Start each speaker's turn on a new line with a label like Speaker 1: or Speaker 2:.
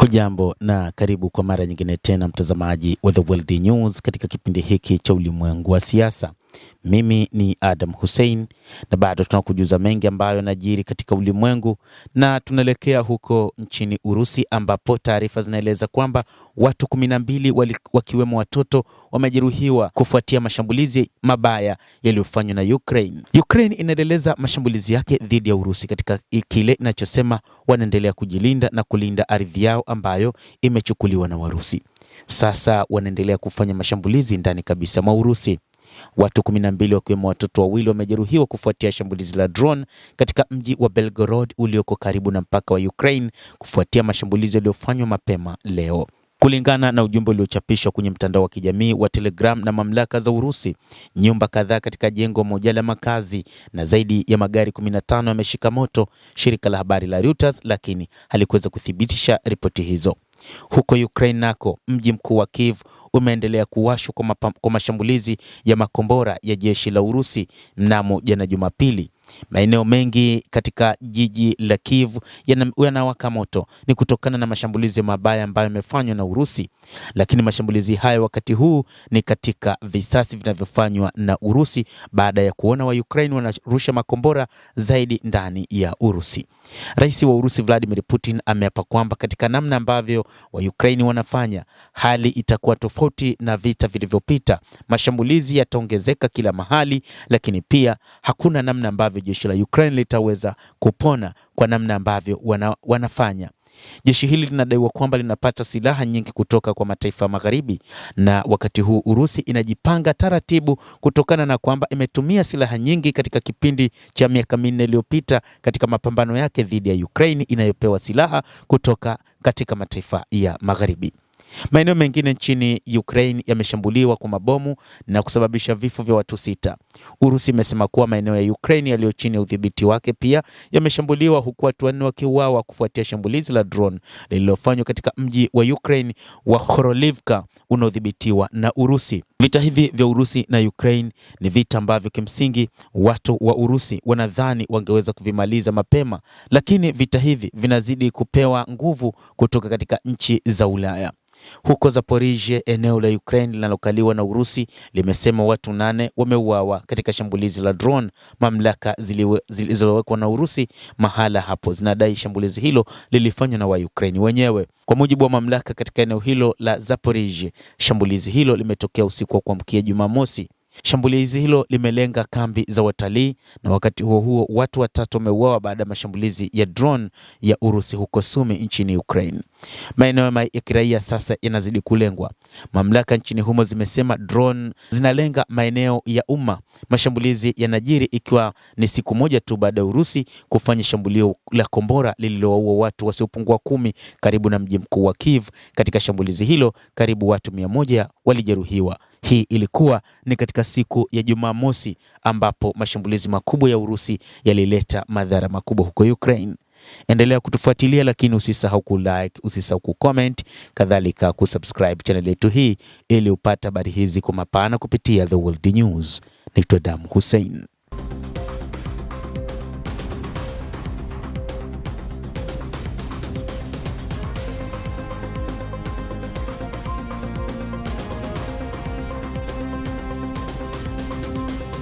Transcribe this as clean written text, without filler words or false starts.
Speaker 1: Hujambo na karibu kwa mara nyingine tena mtazamaji wa The World News katika kipindi hiki cha ulimwengu wa siasa. Mimi ni Adam Hussein na bado tunakujuza mengi ambayo yanajiri katika ulimwengu, na tunaelekea huko nchini Urusi ambapo taarifa zinaeleza kwamba watu 12 wakiwemo watoto wamejeruhiwa kufuatia mashambulizi mabaya yaliyofanywa na Ukraine. Ukraine inaendeleza mashambulizi yake dhidi ya Urusi katika kile inachosema wanaendelea kujilinda na kulinda ardhi yao ambayo imechukuliwa na Warusi. Sasa wanaendelea kufanya mashambulizi ndani kabisa mwa Urusi. Watu 12 wakiwemo watoto 2 wamejeruhiwa kufuatia shambulizi la drone katika mji wa Belgorod ulioko karibu na mpaka wa Ukraine kufuatia mashambulizi yaliyofanywa mapema leo. Kulingana na ujumbe uliochapishwa kwenye mtandao wa kijamii wa Telegram na mamlaka za Urusi, nyumba kadhaa katika jengo moja la makazi na zaidi ya magari 15 yameshika moto, shirika la habari la Reuters lakini halikuweza kuthibitisha ripoti hizo. Huko Ukraine nako, mji mkuu wa Kiev umeendelea kuwashwa kwa mashambulizi ya makombora ya jeshi la Urusi mnamo jana Jumapili. Maeneo mengi katika jiji la Kiev yanawaka moto, ni kutokana na mashambulizi mabaya ambayo yamefanywa na Urusi. Lakini mashambulizi hayo wakati huu ni katika visasi vinavyofanywa na Urusi baada ya kuona wa Ukraine wanarusha makombora zaidi ndani ya Urusi. Rais wa Urusi Vladimir Putin ameapa kwamba katika namna ambavyo wa Ukraine wanafanya, hali itakuwa tofauti na vita vilivyopita. Mashambulizi yataongezeka kila mahali, lakini pia hakuna namna ambavyo jeshi la Ukraine litaweza kupona kwa namna ambavyo wanafanya. Jeshi hili linadaiwa kwamba linapata silaha nyingi kutoka kwa mataifa magharibi, na wakati huu Urusi inajipanga taratibu kutokana na kwamba imetumia silaha nyingi katika kipindi cha miaka 4 iliyopita katika mapambano yake dhidi ya Ukraine inayopewa silaha kutoka katika mataifa ya magharibi. Maeneo mengine nchini Ukraine yameshambuliwa kwa mabomu na kusababisha vifo vya watu 6. Urusi imesema kuwa maeneo ya Ukraine yaliyo chini ya udhibiti wake pia yameshambuliwa, huku watu 4 wakiuawa kufuatia shambulizi la drone lililofanywa katika mji wa Ukraine wa Horolivka unaodhibitiwa na Urusi. Vita hivi vya Urusi na Ukraine ni vita ambavyo kimsingi watu wa Urusi wanadhani wangeweza kuvimaliza mapema, lakini vita hivi vinazidi kupewa nguvu kutoka katika nchi za Ulaya. Huko Zaporizhia, eneo la Ukraine linalokaliwa na Urusi, limesema watu 8 wameuawa katika shambulizi la drone. Mamlaka zilizowekwa na Urusi mahala hapo zinadai shambulizi hilo lilifanywa na wa Ukraine wenyewe. Kwa mujibu wa mamlaka katika eneo hilo la Zaporizhia, shambulizi hilo limetokea usiku wa kuamkia Jumamosi. Shambulizi hilo limelenga kambi za watalii, na wakati huo huo watu 3 wameuawa baada ya mashambulizi ya drone ya Urusi huko Sumy nchini Ukraine. Maeneo ya kiraia sasa yanazidi kulengwa. Mamlaka nchini humo zimesema drone zinalenga maeneo ya umma. Mashambulizi yanajiri ikiwa ni siku moja tu baada ya Urusi kufanya shambulio la kombora lililowaua watu wasiopungua 10 karibu na mji mkuu wa Kiev. Katika shambulizi hilo karibu watu 100 walijeruhiwa. Hii ilikuwa ni katika siku ya Jumamosi ambapo mashambulizi makubwa ya Urusi yalileta madhara makubwa huko Ukraine. Endelea kutufuatilia, lakini usisahau kulike, usisahau kucomment, kadhalika kusubscribe channel yetu hii ili upate habari hizi kwa mapana kupitia The World News. Naitwa Adam Hussein.